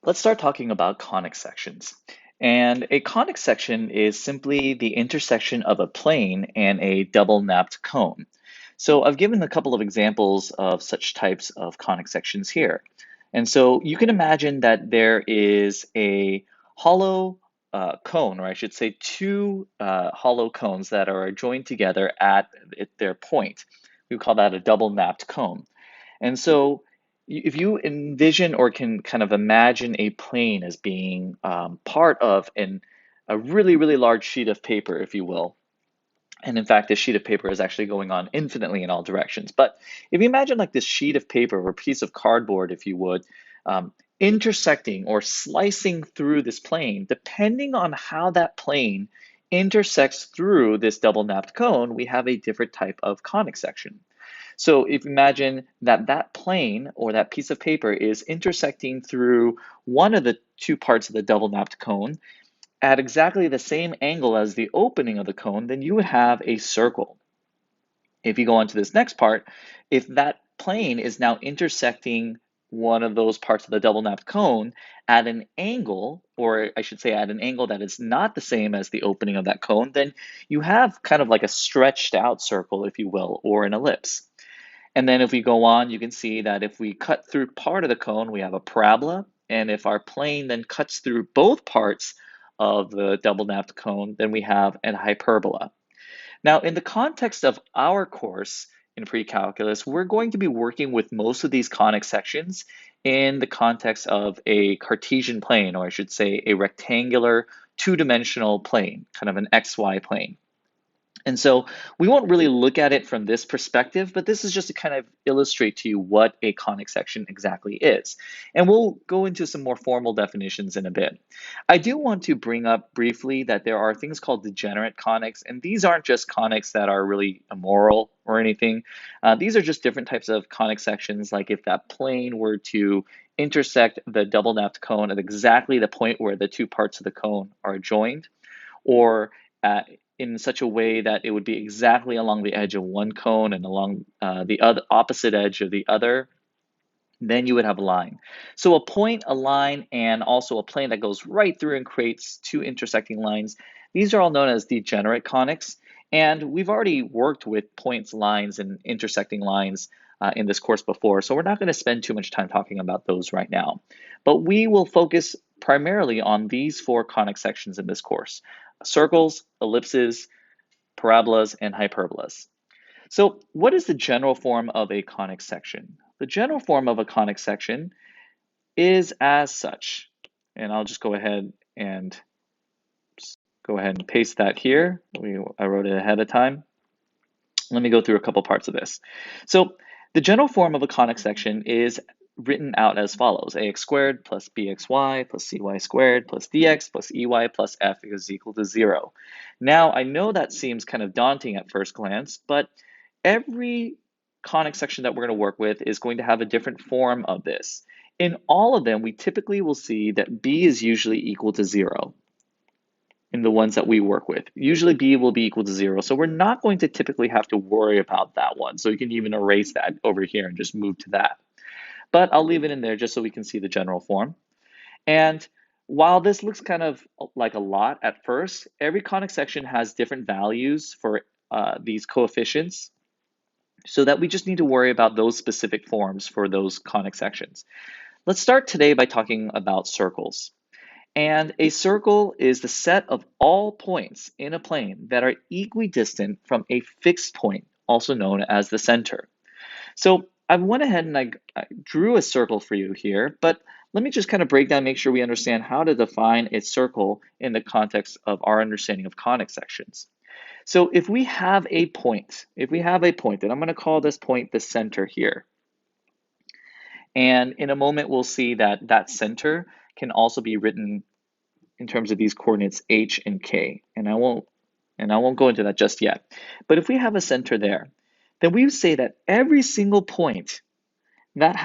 Let's start talking about conic sections. And a conic section is simply the intersection of a plane and a double napped cone. So I've given a couple of examples of such types of conic sections here. And so you can imagine that there is a hollow cone, or I should say two hollow cones that are joined together at their point. We call that a double napped cone. And so if you envision or can kind of imagine a plane as being part of a really, really large sheet of paper, if you will, and in fact, this sheet of paper is actually going on infinitely in all directions. But if you imagine like this sheet of paper or piece of cardboard, if you would, intersecting or slicing through this plane, depending on how that plane intersects through this double napped cone, we have a different type of conic section. So if you imagine that that plane or that piece of paper is intersecting through one of the two parts of the double napped cone at exactly the same angle as the opening of the cone, then you would have a circle. If you go on to this next part, if that plane is now intersecting one of those parts of the double napped cone at an angle, or I should say at an angle that is not the same as the opening of that cone, then you have kind of like a stretched out circle, if you will, or an ellipse. And then if we go on, you can see that if we cut through part of the cone, we have a parabola. And if our plane then cuts through both parts of the double napped cone, then we have an hyperbola. Now, in the context of our course in pre-calculus, we're going to be working with most of these conic sections in the context of a Cartesian plane, or I should say a rectangular two-dimensional plane, kind of an XY plane. And so we won't really look at it from this perspective, but this is just to kind of illustrate to you what a conic section exactly is. And we'll go into some more formal definitions in a bit. I do want to bring up briefly that there are things called degenerate conics, and these aren't just conics that are really immoral or anything. These are just different types of conic sections, like if that plane were to intersect the double napped cone at exactly the point where the two parts of the cone are joined, or in such a way that it would be exactly along the edge of one cone and along the other opposite edge of the other, then you would have a line. So a point, a line, and also a plane that goes right through and creates two intersecting lines. These are all known as degenerate conics. And we've already worked with points, lines, and intersecting lines in this course before, so we're not going to spend too much time talking about those right now. But we will focus primarily on these four conic sections in this course: circles, ellipses, parabolas, and hyperbolas. So what is the general form of a conic section? The general form of a conic section is as such, and I'll just go ahead and paste that here. I wrote it ahead of time. Let me go through a couple parts of this. So the general form of a conic section is written out as follows: ax squared plus bxy plus cy squared plus dx plus ey plus f is equal to 0. Now, I know that seems kind of daunting at first glance, but every conic section that we're going to work with is going to have a different form of this. In all of them, we typically will see that b is usually equal to 0 in the ones that we work with. Usually b will be equal to 0, so we're not going to typically have to worry about that one. So you can even erase that over here and just move to that. But I'll leave it in there just so we can see the general form. And while this looks kind of like a lot at first, every conic section has different values for these coefficients, so that we just need to worry about those specific forms for those conic sections. Let's start today by talking about circles. And a circle is the set of all points in a plane that are equidistant from a fixed point, also known as the center. So I went ahead and I drew a circle for you here, but let me just kind of break down, make sure we understand how to define a circle in the context of our understanding of conic sections. So if we have a point, and I'm going to call this point the center here. And in a moment, we'll see that that center can also be written in terms of these coordinates h and k, and I won't go into that just yet. But if we have a center there, then we would say that every single point that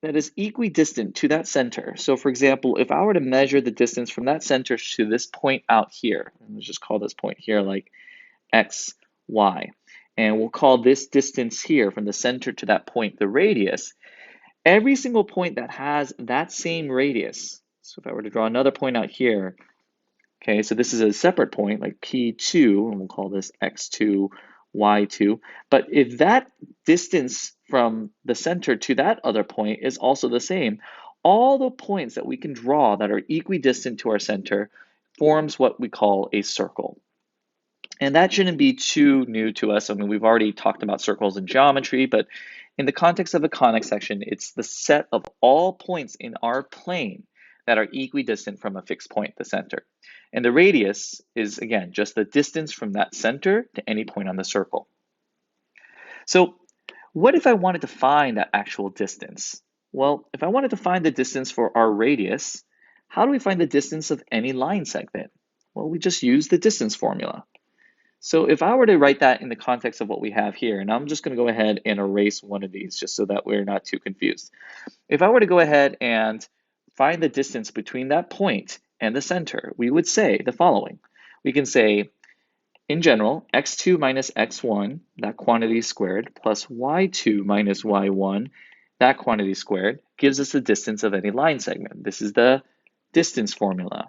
is equidistant to that center. So for example, if I were to measure the distance from that center to this point out here, and let's just call this point here like x, y, and we'll call this distance here from the center to that point the radius. every single point that has that same radius, so if I were to draw another point out here, okay, so this is a separate point like P2, and we'll call this X2, Y2. But if that distance from the center to that other point is also the same, all the points that we can draw that are equidistant to our center forms what we call a circle. And that shouldn't be too new to us. I mean, we've already talked about circles in geometry, but in the context of a conic section, it's the set of all points in our plane that are equidistant from a fixed point, the center. And the radius is, again, just the distance from that center to any point on the circle. So what if I wanted to find that actual distance? Well, if I wanted to find the distance for our radius, how do we find the distance of any line segment? Well, we just use the distance formula. So if I were to write that in the context of what we have here, and I'm just going to go ahead and erase one of these just so that we're not too confused. If I were to go ahead and find the distance between that point and the center, we would say the following. We can say, in general, x2 minus x1, that quantity squared, plus y2 minus y1, that quantity squared, gives us the distance of any line segment. This is the distance formula,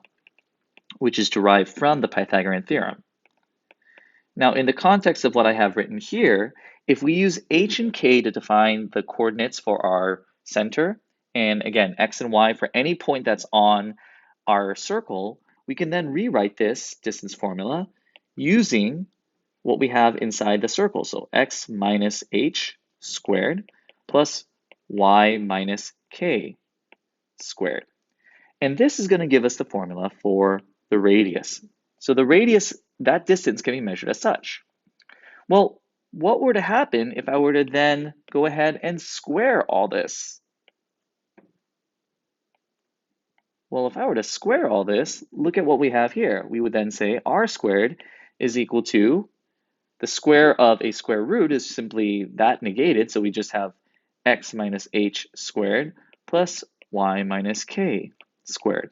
which is derived from the Pythagorean theorem. Now, in the context of what I have written here, if we use h and k to define the coordinates for our center, and again, x and y for any point that's on our circle, we can then rewrite this distance formula using what we have inside the circle. So x minus h squared plus y minus k squared. And this is going to give us the formula for the radius. So the radius, that distance can be measured as such. Well, what were to happen if I were to then go ahead and square all this? Well, if I were to square all this, look at what we have here. We would then say r squared is equal to the square of a square root is simply that negated, so we just have x minus h squared plus y minus k squared.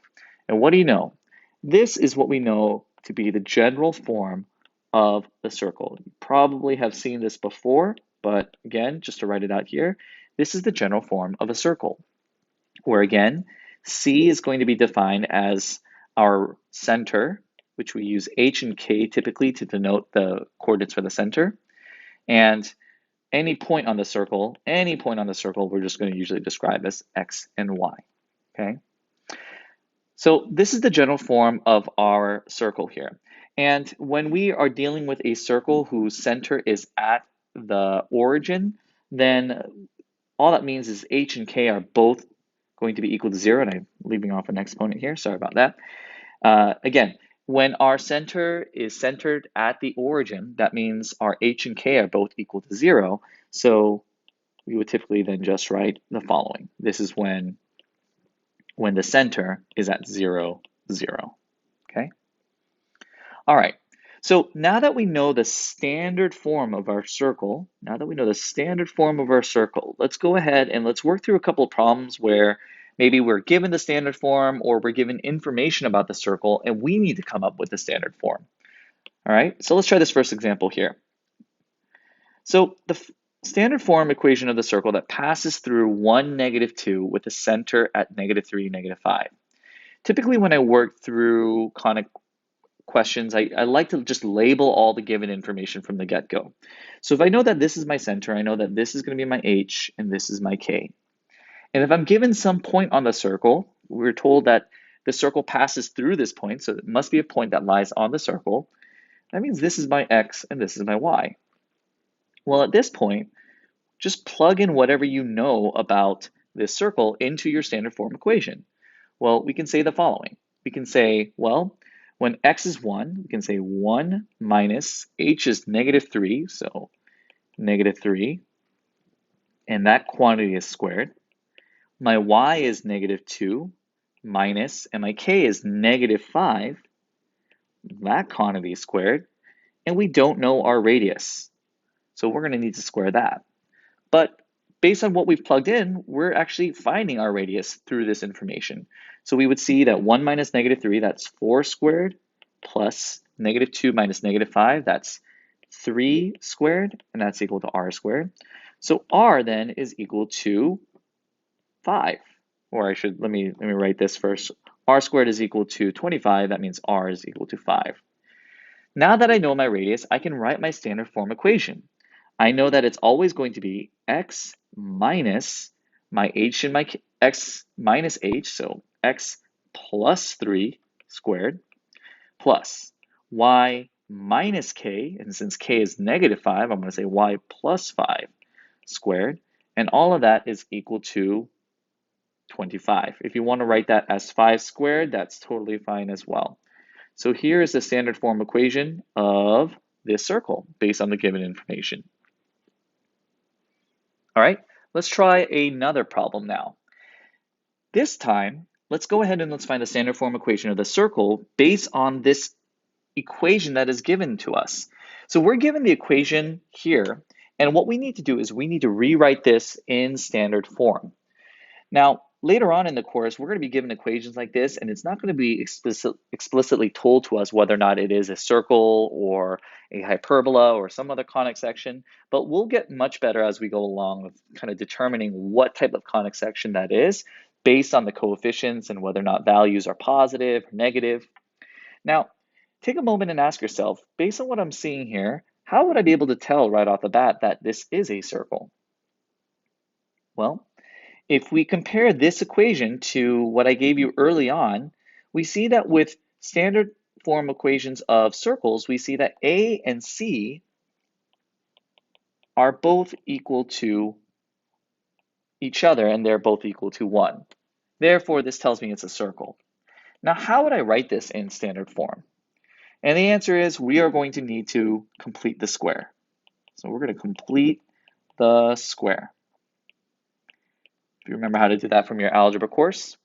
And what do you know? This is what we know to be the general form of the circle. You probably have seen this before, but again, just to write it out here, this is the general form of a circle, where again, C is going to be defined as our center, which we use h and k typically to denote the coordinates for the center. And any point on the circle, we're just going to usually describe as x and y, okay? So this is the general form of our circle here. And when we are dealing with a circle whose center is at the origin, then all that means is h and k are both going to be equal to 0, and I'm leaving off an exponent here, sorry about that. Again, when our center is centered at the origin, that means our h and k are both equal to 0, so we would typically then just write the following. This is when the center is at 0, 0, okay? All right, so now that we know the standard form of our circle, let's go ahead and let's work through a couple of problems where maybe we're given the standard form or we're given information about the circle and we need to come up with the standard form. All right, so let's try this first example here. So the standard form equation of the circle that passes through 1, -2 with a center at -3, -5. Typically when I work through conic questions, I like to just label all the given information from the get-go. So if I know that this is my center, I know that this is going to be my h and this is my k. And if I'm given some point on the circle, we're told that the circle passes through this point, so it must be a point that lies on the circle. That means this is my x and this is my y. Well, at this point, just plug in whatever you know about this circle into your standard form equation. Well, we can say the following. We can say, well, when x is 1, we can say 1 minus h is -3, so -3, and that quantity is squared. My y is -2 minus, and my k is -5, that quantity is squared, and we don't know our radius, so we're going to need to square that. But based on what we've plugged in, we're actually finding our radius through this information. So we would see that 1 minus -3, that's 4 squared, plus -2 minus -5, that's 3 squared, and that's equal to r squared. So r then is equal to 5. Or let me write this first. R squared is equal to 25. That means R is equal to 5. Now that I know my radius, I can write my standard form equation. I know that it's always going to be x minus my h and my x minus h, so x plus 3 squared, plus y minus k, and since k is negative 5, I'm going to say y plus 5 squared, and all of that is equal to 25. If you want to write that as 5 squared, that's totally fine as well. So here is the standard form equation of this circle based on the given information. All right, let's try another problem now. This time, let's go ahead and let's find the standard form equation of the circle based on this equation that is given to us. So we're given the equation here, and what we need to do is we need to rewrite this in standard form. Now, later on in the course, we're going to be given equations like this, and it's not going to be explicitly told to us whether or not it is a circle or a hyperbola or some other conic section, but we'll get much better as we go along with kind of determining what type of conic section that is based on the coefficients and whether or not values are positive or negative. Now, take a moment and ask yourself, based on what I'm seeing here, how would I be able to tell right off the bat that this is a circle? Well, if we compare this equation to what I gave you early on, we see that with standard form equations of circles, we see that A and C are both equal to each other, and they're both equal to 1. Therefore, this tells me it's a circle. Now, how would I write this in standard form? And the answer is we are going to need to complete the square. So we're going to complete the square. If you remember how to do that from your algebra course.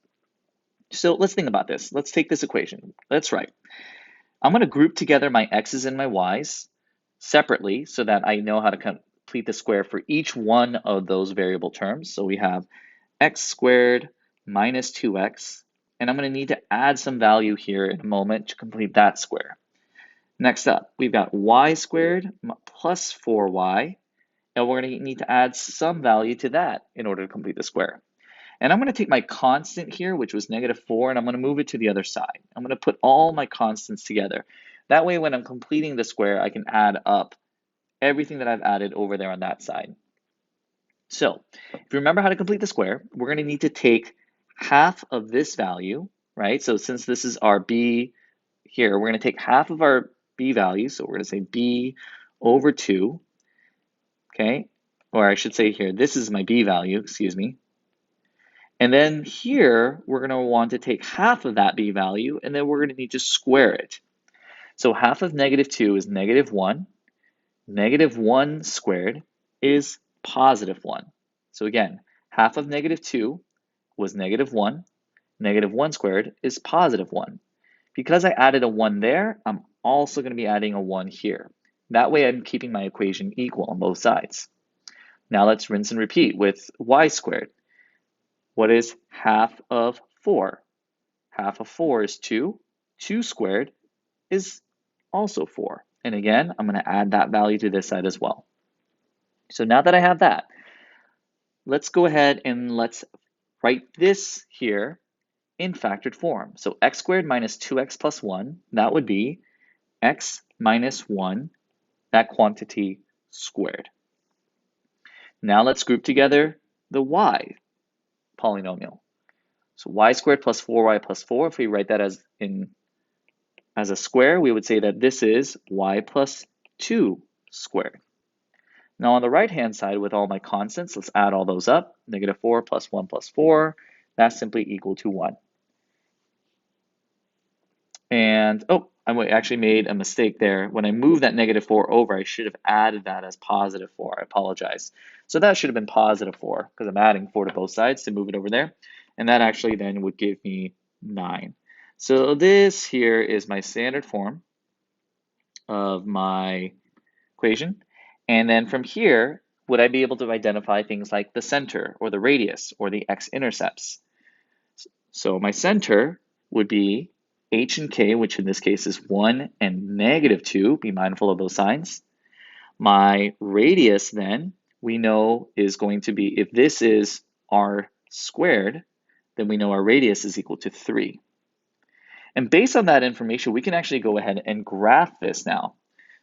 So let's think about this. Let's take this equation. Let's write. I'm going to group together my x's and my y's separately so that I know how to complete the square for each one of those variable terms. So we have x squared minus 2x, and I'm going to need to add some value here in a moment to complete that square. Next up, we've got y squared plus 4y, and we're going to need to add some value to that in order to complete the square. And I'm going to take my constant here, which was -4, and I'm going to move it to the other side. I'm going to put all my constants together. That way, when I'm completing the square, I can add up everything that I've added over there on that side. So if you remember how to complete the square, we're going to need to take half of this value, right? So since this is our b here, we're going to take half of our b value. So we're going to say b over 2, okay? Or I should say here, this is my b value, excuse me. And then here, we're going to want to take half of that b value, and then we're going to need to square it. So half of -2 is -1. -1 squared is +1. So again, half of -2 was -1. -1 squared is +1. Because I added a 1 there, I'm also going to be adding a 1 here. That way I'm keeping my equation equal on both sides. Now let's rinse and repeat with y squared. What is half of 4? Half of 4 is 2. 2 squared is also 4. And again, I'm going to add that value to this side as well. So now that I have that, let's go ahead and let's write this here in factored form. So x squared minus 2x plus 1, that would be x minus 1, that quantity squared. Now let's group together the y polynomial. So y squared plus 4y plus 4, if we write that as a square, we would say that this is y plus 2 squared. Now on the right-hand side with all my constants, let's add all those up. -4 plus 1 plus 4, that's simply equal to 1. And, oh, I actually made a mistake there. When I moved that -4 over, I should have added that as +4. I apologize. So that should have been +4 because I'm adding 4 to both sides to move it over there. And that actually then would give me 9. So this here is my standard form of my equation. And then from here, would I be able to identify things like the center or the radius or the x-intercepts? So my center would be h and k, which in this case is 1 and -2. Be mindful of those signs. My radius then, we know is going to be, if this is our squared, then we know our radius is equal to 3. And based on that information, we can actually go ahead and graph this now.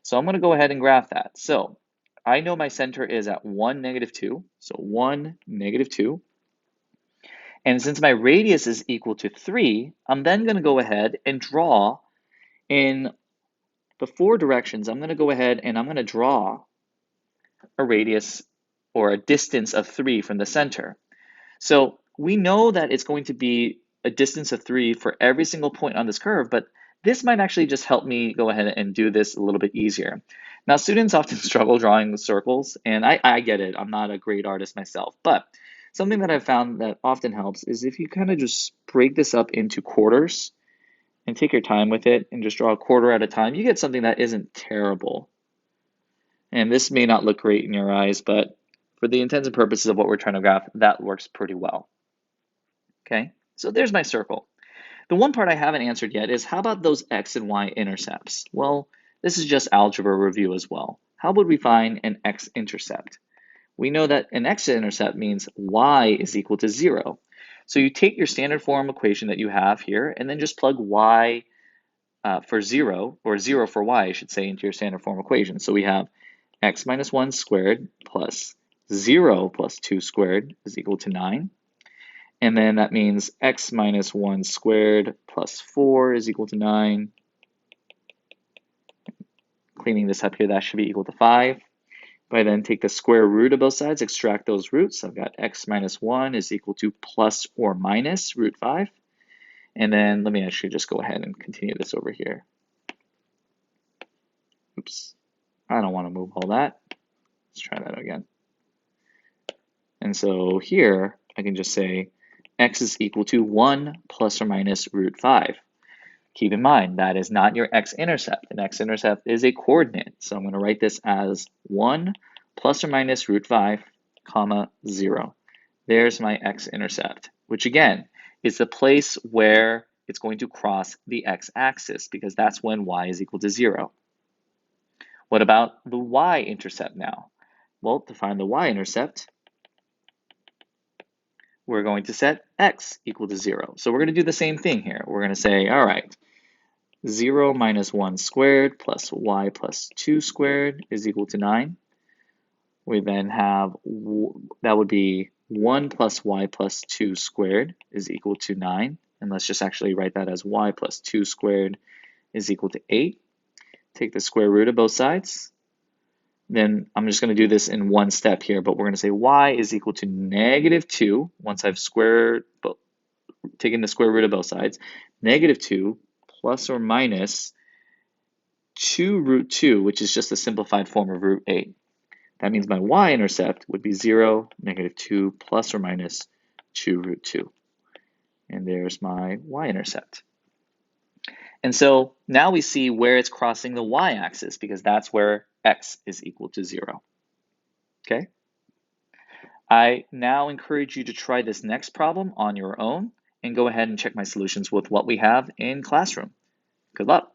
So I'm going to go ahead and graph that. So I know my center is at 1, -2. So 1, -2. And since my radius is equal to 3, I'm then going to go ahead and draw in the 4 directions. I'm going to go ahead and I'm going to draw a radius or a distance of 3 from the center. So we know that it's going to be a distance of 3 for every single point on this curve, but this might actually just help me go ahead and do this a little bit easier. Now, students often struggle drawing circles, and I get it. I'm not a great artist myself, but something that I've found that often helps is if you kind of just break this up into quarters and take your time with it and just draw a quarter at a time, you get something that isn't terrible. And this may not look great in your eyes, but for the intents and purposes of what we're trying to graph, that works pretty well. Okay, so there's my circle. The one part I haven't answered yet is how about those x and y intercepts? Well, this is just algebra review as well. How would we find an x-intercept? We know that an x-intercept means y is equal to 0. So you take your standard form equation that you have here and then just plug y for 0, or 0 for y, I should say, into your standard form equation. So we have x minus 1 squared plus 0 plus 2 squared is equal to 9. And then that means x minus 1 squared plus 4 is equal to 9. Cleaning this up here, that should be equal to 5. If I then take the square root of both sides, extract those roots, I've got x minus 1 is equal to plus or minus root 5. And then let me actually just go ahead and continue this over here. Oops, I don't want to move all that. Let's try that again. And so here, I can just say x is equal to 1 plus or minus root 5. Keep in mind, that is not your x-intercept. An x-intercept is a coordinate. So I'm going to write this as 1 plus or minus root 5, comma 0. There's my x-intercept, which again is the place where it's going to cross the x-axis, because that's when y is equal to 0. What about the y-intercept now? Well, to find the y-intercept, we're going to set x equal to 0. So we're going to do the same thing here. We're going to say, all right, 0 minus 1 squared plus y plus 2 squared is equal to 9. We then have, that would be 1 plus y plus 2 squared is equal to 9. And let's just actually write that as y plus 2 squared is equal to 8. Take the square root of both sides. Then I'm just going to do this in one step here, but we're going to say y is equal to -2 once I've taken the square root of both sides. -2 plus or minus 2 root 2, which is just a simplified form of root 8. That means my y-intercept would be 0, -2 plus or minus 2 root 2. And there's my y-intercept. And so now we see where it's crossing the y-axis, because that's where x is equal to 0. Okay? I now encourage you to try this next problem on your own and go ahead and check my solutions with what we have in Classroom. Good luck.